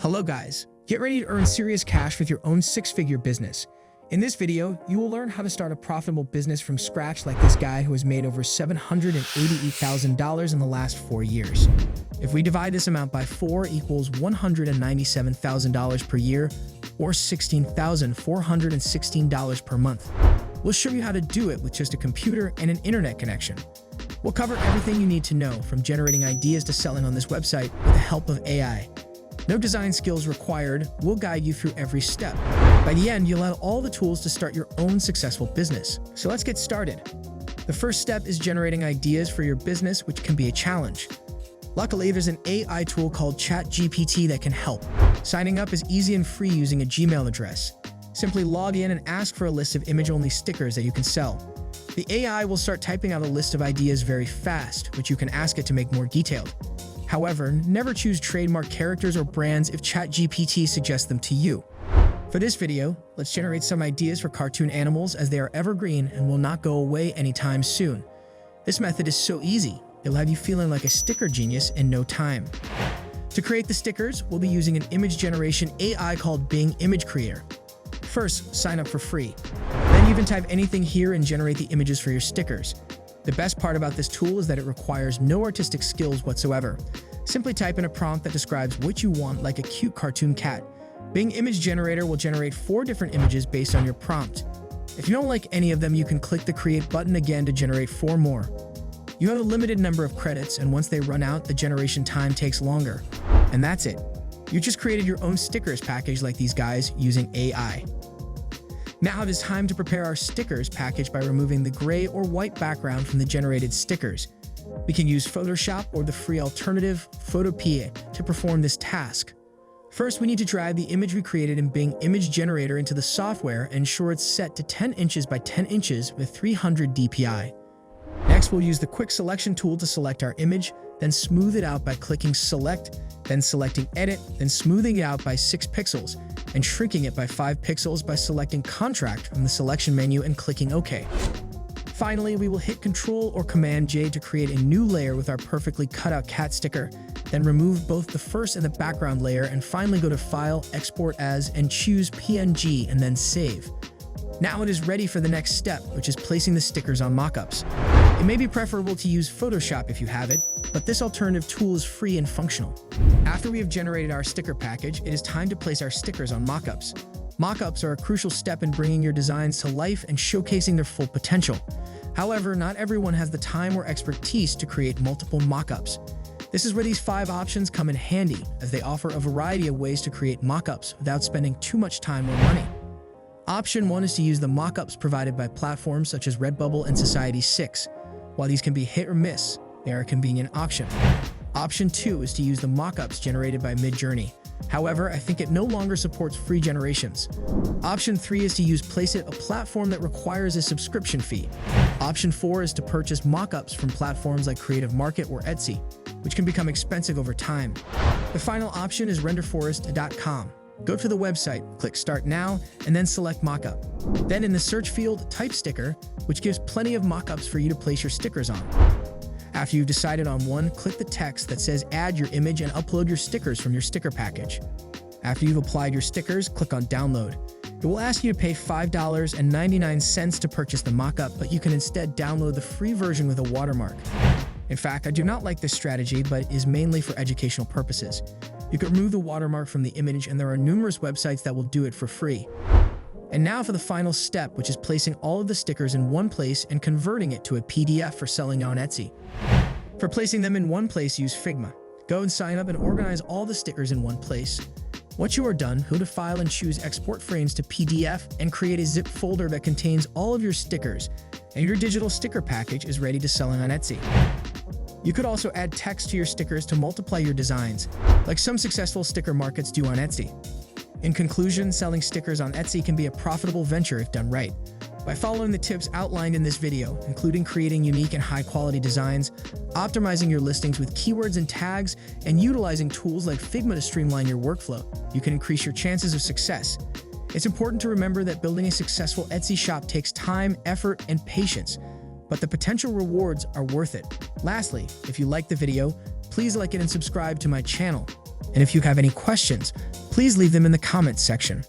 Hello guys, get ready to earn serious cash with your own six-figure business. In this video, you will learn how to start a profitable business from scratch like this guy who has made over $788,000 in the last 4 years. If we divide this amount by 4 equals $197,000 per year or $16,416 per month. We'll show you how to do it with just a computer and an internet connection. We'll cover everything you need to know from generating ideas to selling on this website with the help of AI. No design skills required, we'll guide you through every step. By the end, you'll have all the tools to start your own successful business. So let's get started. The first step is generating ideas for your business, which can be a challenge. Luckily, there's an AI tool called ChatGPT that can help. Signing up is easy and free using a Gmail address. Simply log in and ask for a list of image-only stickers that you can sell. The AI will start typing out a list of ideas very fast, which you can ask it to make more detailed. However, never choose trademark characters or brands if ChatGPT suggests them to you. For this video, let's generate some ideas for cartoon animals as they are evergreen and will not go away anytime soon. This method is so easy, it'll have you feeling like a sticker genius in no time. To create the stickers, we'll be using an image generation AI called Bing Image Creator. First, sign up for free. Then you can type anything here and generate the images for your stickers. The best part about this tool is that it requires no artistic skills whatsoever. Simply type in a prompt that describes what you want, like a cute cartoon cat. Bing Image Generator will generate 4 different images based on your prompt. If you don't like any of them, you can click the Create button again to generate 4 more. You have a limited number of credits, and once they run out, the generation time takes longer. And that's it. You just created your own stickers package like these guys using AI. Now it is time to prepare our stickers package by removing the gray or white background from the generated stickers. We can use Photoshop or the free alternative, Photopea, to perform this task. First, we need to drag the image we created in Bing Image Generator into the software and ensure it's set to 10 inches by 10 inches with 300 dpi. Next, we'll use the Quick Selection tool to select our image, then smooth it out by clicking Select, then selecting Edit, then smoothing it out by 6 pixels, and shrinking it by 5 pixels by selecting Contract from the selection menu and clicking OK. Finally, we will hit Ctrl or Command J to create a new layer with our perfectly cut out cat sticker, then remove both the first and the background layer, and finally go to File, Export As, and choose PNG and then Save. Now it is ready for the next step, which is placing the stickers on Mockups. It may be preferable to use Photoshop if you have it, but this alternative tool is free and functional. After we have generated our sticker package, it is time to place our stickers on Mockups. Mockups are a crucial step in bringing your designs to life and showcasing their full potential. However, not everyone has the time or expertise to create multiple mockups. This is where these 5 options come in handy, as they offer a variety of ways to create mockups without spending too much time or money. Option 1 is to use the mockups provided by platforms such as Redbubble and Society6. While these can be hit or miss, they are a convenient option. Option 2 is to use the mockups generated by Midjourney. However, I think it no longer supports free generations. Option 3 is to use Placeit, a platform that requires a subscription fee. Option 4 is to purchase mockups from platforms like Creative Market or Etsy, which can become expensive over time. The final option is renderforest.com. Go to the website, click Start Now, and then select Mockup. Then in the search field, type Sticker, which gives plenty of mockups for you to place your stickers on. After you've decided on one, click the text that says Add your image and upload your stickers from your sticker package. After you've applied your stickers, click on Download. It will ask you to pay $5.99 to purchase the mockup, but you can instead download the free version with a watermark. In fact, I do not like this strategy, but it is mainly for educational purposes. You can remove the watermark from the image, and there are numerous websites that will do it for free. And now for the final step, which is placing all of the stickers in one place and converting it to a PDF for selling on Etsy. For placing them in one place, use Figma. Go and sign up and organize all the stickers in one place. Once you are done, go to File and choose Export Frames to PDF and create a zip folder that contains all of your stickers, and your digital sticker package is ready to sell on Etsy. You could also add text to your stickers to multiply your designs, like some successful sticker markets do on Etsy. In conclusion, selling stickers on Etsy can be a profitable venture if done right. By following the tips outlined in this video, including creating unique and high-quality designs, optimizing your listings with keywords and tags, and utilizing tools like Figma to streamline your workflow, you can increase your chances of success. It's important to remember that building a successful Etsy shop takes time, effort, and patience, but the potential rewards are worth it. Lastly, if you liked the video, please like it and subscribe to my channel. And if you have any questions, please leave them in the comments section.